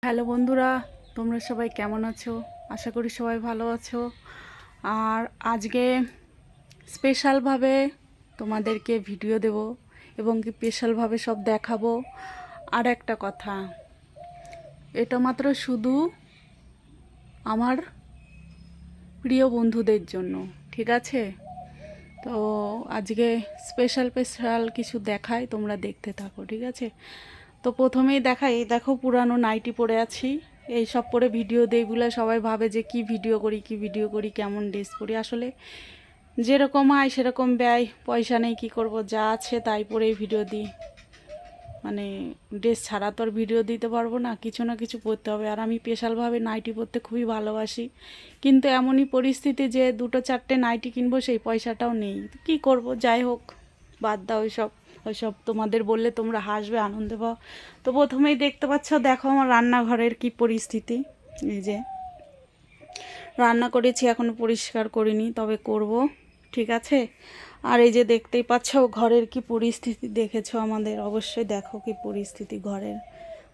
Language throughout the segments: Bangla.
হ্যালো বন্ধুরা, তোমরা সবাই কেমন আছো? আশা করি সবাই ভালো আছো। আর আজকে স্পেশালভাবে তোমাদেরকে ভিডিও দেব এবং কি স্পেশালভাবে সব দেখাবো। আর একটা কথা, এটা মাত্র শুধু আমার প্রিয় বন্ধুদের জন্য, ঠিক আছে? তো আজকে স্পেশাল স্পেশাল কিছু দেখাই, তোমরা দেখতে থাকো, ঠিক আছে? তো প্রথমেই দেখাই, এই দেখো পুরানো নাইটি পরে আছি। এই সব পরে ভিডিও দেই বলে সবাই ভাবে যে কি ভিডিও করি, কেমন ড্রেস পরি। আসলে যেরকম আয় সেরকম ব্যয়, পয়সা নেই, কি করব, যা আছে তাই পরেই ভিডিও দিই। মানে ড্রেস ছাড়া তো আর ভিডিও দিতে পারবো না, কিছু না কিছু পরতে হবে। আর আমি স্পেশালভাবে নাইটি পরতে খুবই ভালোবাসি, কিন্তু এমনই পরিস্থিতি যে দুটো চারটে নাইটি কিনবো সেই পয়সাটাও নেই। কি করব, যাই হোক, বাদ দাও ওইসব তোমাদের বললে তোমরা হাসবে, আনন্দ পাও। তো প্রথমেই দেখতে পাচ্ছ, দেখো আমার রান্নাঘরের কি পরিস্থিতি। এই যে রান্না করেছি, এখনও পরিষ্কার করিনি, তবে করব, ঠিক আছে? আর এই যে দেখতেই পাচ্ছ ঘরের কি পরিস্থিতি, দেখেছো আমাদের, অবশ্যই দেখো কি পরিস্থিতি ঘরের।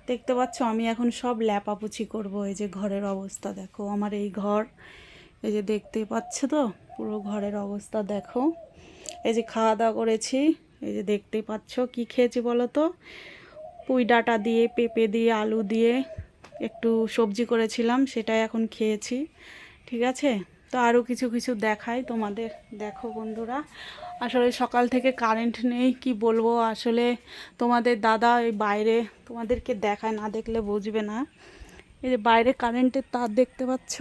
দেখতে পাচ্ছ আমি এখন সব ল্যাপাপুছি করব। এই যে ঘরের অবস্থা দেখো, আমার এই ঘর, এই যে দেখতেই পাচ্ছ তো পুরো ঘরের অবস্থা দেখো। এই যে খাওয়া দাওয়া করেছি, এই যে দেখতেই পাচ্ছ কি খেয়েছি বলো তো। পুঁই ডাঁটা দিয়ে, পেঁপে দিয়ে, আলু দিয়ে একটু সবজি করেছিলাম, সেটাই এখন খেয়েছি, ঠিক আছে? তো আরও কিছু কিছু দেখাই তোমাদের, দেখো বন্ধুরা। আসলে সকাল থেকে কারেন্ট নেই, কি বলবো। আসলে তোমাদের দাদা এই বাইরে, তোমাদেরকে দেখায়, না দেখলে বুঝবে না। এই যে বাইরে কারেন্টের তার দেখতে পাচ্ছ,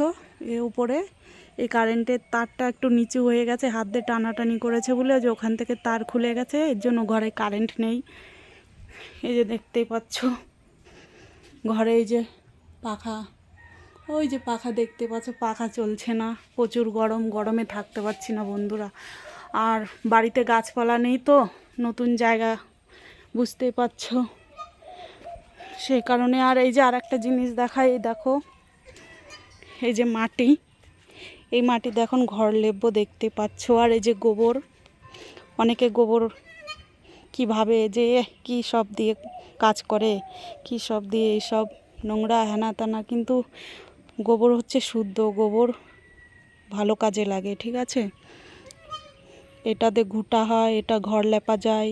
এর উপরে এই কারেন্টের তারটা একটু নিচু হয়ে গেছে, হাত দিয়ে টানাটানি করেছে বলে যে ওখান থেকে তার খুলে গেছে, এর জন্য ঘরে কারেন্ট নেই। এই যে দেখতেই পাচ্ছ ঘরে এই যে পাখা, ওই যে পাখা দেখতে পাচ্ছ, পাখা চলছে না, প্রচুর গরম, গরমে থাকতে পারছি না বন্ধুরা। আর বাড়িতে গাছপালা নেই তো, নতুন জায়গা, বুঝতেই পারছো, সেই কারণে। আর এই যে আর একটা জিনিস দেখাই, এই দেখো এই যে মাটি, এই মাটিতে এখন ঘর লেপবো, দেখতে পাচ্ছ। আর এই যে গোবর, অনেকে গোবর কীভাবে যে কি সব দিয়ে কাজ করে, কি সব দিয়ে এইসব নোংরা হেনা তেনা, কিন্তু গোবর হচ্ছে শুদ্ধ গোবর, ভালো কাজে লাগে, ঠিক আছে? এটাতে ঘুঁটা হয়, এটা ঘর লেপা যায়,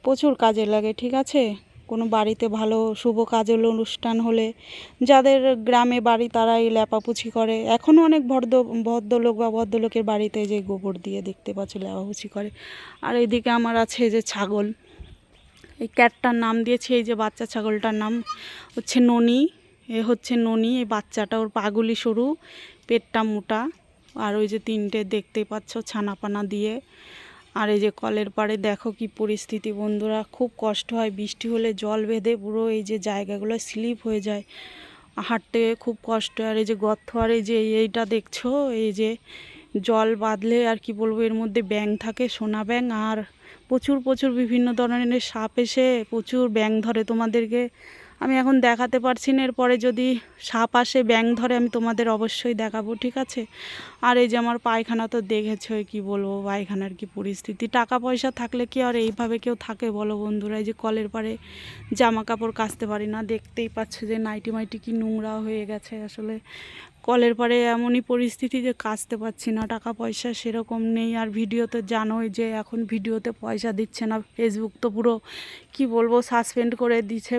প্রচুর কাজে লাগে, ঠিক আছে? কোনো বাড়িতে ভালো শুভ কাজ হলে, অনুষ্ঠান হলে, যাদের গ্রামে বাড়ি তারা এই লেপাপুছি করে। এখনও অনেক ভদ্রলোক বা ভদ্রলোকের বাড়িতে যে গোবর দিয়ে, দেখতে পাচ্ছ, লেপাপুছি করে। আর এইদিকে আমার আছে এই যে ছাগল, এই ক্যাটটার নাম দিয়েছি, এই যে বাচ্চা ছাগলটার নাম হচ্ছে ননি। এ হচ্ছে ননি, এই বাচ্চাটা, ওর পাগুলি সরু, পেটটা মোটা। আর ওই যে তিনটে দেখতেই পাচ্ছ ছানাপানা দিয়ে। আর এই যে কলের পাড়ে দেখো কি পরিস্থিতি বন্ধুরা, খুব কষ্ট হয়, বৃষ্টি হলে জল বেঁধে পুরো এই যে জায়গাগুলো স্লিপ হয়ে যায়, হাঁটতে খুব কষ্ট। আর এই যে গর্ত, আর এই যে এইটা দেখছো, এই যে জল বাঁধলে আর কি বলবো, এর মধ্যে ব্যাঙ থাকে, সোনা ব্যাঙ, আর প্রচুর প্রচুর বিভিন্ন ধরনের সাপ এসে প্রচুর ব্যাঙ ধরে। তোমাদেরকে আমি এখন দেখাতে পারছি না, এরপরে যদি সাপ আসে, ব্যাঙ ধরে, আমি তোমাদের অবশ্যই দেখাবো, ঠিক আছে? আর এই যে আমার পায়খানা তো দেখেছো, কি বলবো, পায়খানার কি পরিস্থিতি। টাকা পয়সা থাকলে কি আর এইভাবে কেউ থাকে বলো বন্ধুরা? এই যে কলের পাড়ে জামা কাপড় কাচতে পারি না, দেখতেই পাচ্ছ যে নাইটি মাইটি কি নোংরা হয়ে গেছে। আসলে কলের পাড়ে এমনই পরিস্থিতি যে কাচতে পারছি না, টাকা পয়সা সেরকম নেই। আর ভিডিওতে জানোই যে এখন ভিডিওতে পয়সা দিচ্ছে না, ফেসবুক তো পুরো কি বলবো সাসপেন্ড করে দিচ্ছে,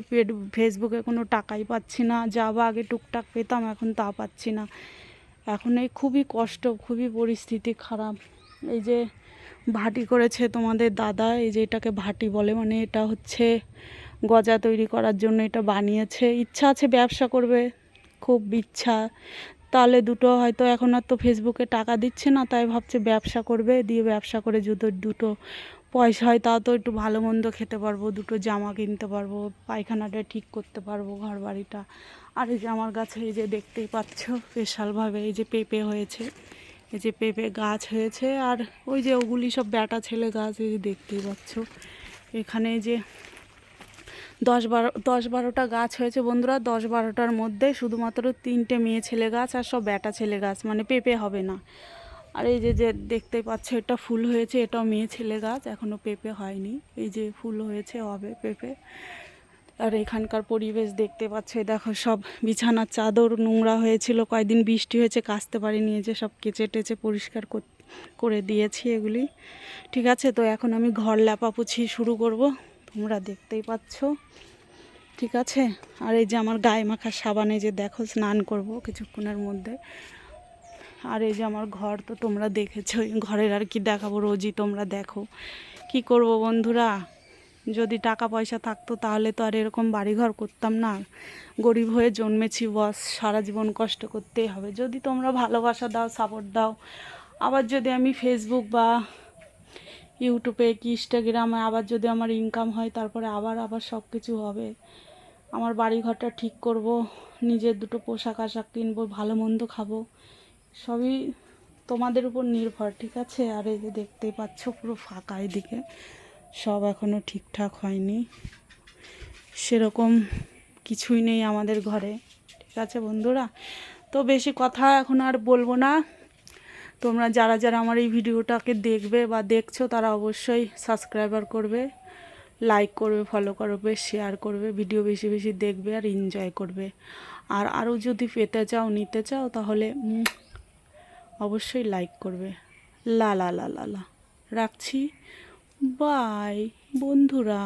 ফেসবুকে কোনো টাকাই পাচ্ছি না, যা বা আগে টুকটাক পেতাম, এখন তা পাচ্ছি না। এখন এই খুবই কষ্ট, খুবই পরিস্থিতি খারাপ। এই যে ভাটি করেছে তোমাদের দাদা, এই যে এটাকে ভাটি বলে, মানে এটা হচ্ছে গজা তৈরি করার জন্য এটা বানিয়েছে। ইচ্ছা আছে ব্যবসা করবে, খুব ইচ্ছা, তাহলে দুটো হয়তো, এখন আর তো ফেসবুকে টাকা দিচ্ছে না, তাই ভাবছে ব্যবসা করবে, দিয়ে ব্যবসা করে যদি দুটো পয়সা হয়, তাও তো একটু ভালো মন্দ খেতে পারবো, দুটো জামা কিনতে পারবো, পায়খানাটা ঠিক করতে পারবো, ঘর বাড়িটা। আর এই যে আমার গাছে এই যে দেখতেই পাচ্ছ স্পেশালভাবে এই যে পেঁপে হয়েছে, এই যে পেঁপে গাছ হয়েছে। আর ওই যে ওগুলি সব ব্যাটা ছেলে গাছ, এই যে দেখতেই পাচ্ছ এখানে যে 10-12টা গাছ হয়েছে বন্ধুরা। 10-12টার মধ্যে শুধুমাত্র 3টে মেয়ে ছেলে গাছ আর সব ব্যাটা ছেলে গাছ, মানে পেঁপে হবে না। আর এই যে যে দেখতেই পাচ্ছ এটা ফুল হয়েছে, এটাও মেয়ে ছেলে গাছ, এখনও পেঁপে হয়নি। এই যে ফুল হয়েছে, হবে পেঁপে। আর এখানকার পরিবেশ দেখতে পাচ্ছ, এই দেখো সব বিছানার চাদর নোংরা হয়েছিল, কয়েকদিন বৃষ্টি হয়েছে, কাচতে পারিনি, এই যে সব কেচে টেচে পরিষ্কার করে দিয়েছি এগুলি। ঠিক আছে, তো এখন আমি ঘর লেপাপুছি শুরু করব, তোমরা দেখতেই পাচ্ছ। ঠিক আছে, আর এই যে আমার গায়ে মাখা সাবানে যে দেখো স্নান করব কিছুক্ষণের মধ্যে। আর এই যে আমার ঘর তো তোমরা দেখেছো, ঘরের আর কি দেখাবো, রোজই তোমরা দেখো। কি করব বন্ধুরা, যদি টাকা পয়সা থাকতো তাহলে তো আর এরকম বাড়িঘর করতাম না। গরিব হয়ে জন্মেছি বস, সারা জীবন কষ্ট করতেই হবে। যদি তোমরা ভালোবাসা দাও, সাপোর্ট দাও, আবার যদি আমি ফেসবুক বা ইউটিউবে কি ইনস্টাগ্রামে আবার যদি আমার ইনকাম হয়, তারপরে আবার সব কিছু হবে। আমার বাড়িঘরটা ঠিক করব, নিজের দুটো পোশাক আশাক কিনবো, ভালো মন্দ খাবো, সবই তোমাদের উপর নির্ভর। ঠিক আছে, আর এই যে দেখতেই পাচ্ছ পুরো ফাঁকা, এদিকে সব এখনও ঠিকঠাক হয়নি, সেরকম কিছুই নেই আমাদের ঘরে। ঠিক আছে বন্ধুরা, তো বেশি কথা এখন আর বলবো না। তোমরা যারা যারা আমার এই ভিডিওটাকে দেখবে বা দেখছো, তারা অবশ্যই সাবস্ক্রাইবার করবে, লাইক করবে, ফলো করবে, শেয়ার করবে, ভিডিও বেশি বেশি দেখবে আর এনজয় করবে। আর আরও যদি পেতে চাও, নিতে চাও, তাহলে অবশ্যই লাইক করবে। লা লা লা লা লা রাখছি, বাই বন্ধুরা।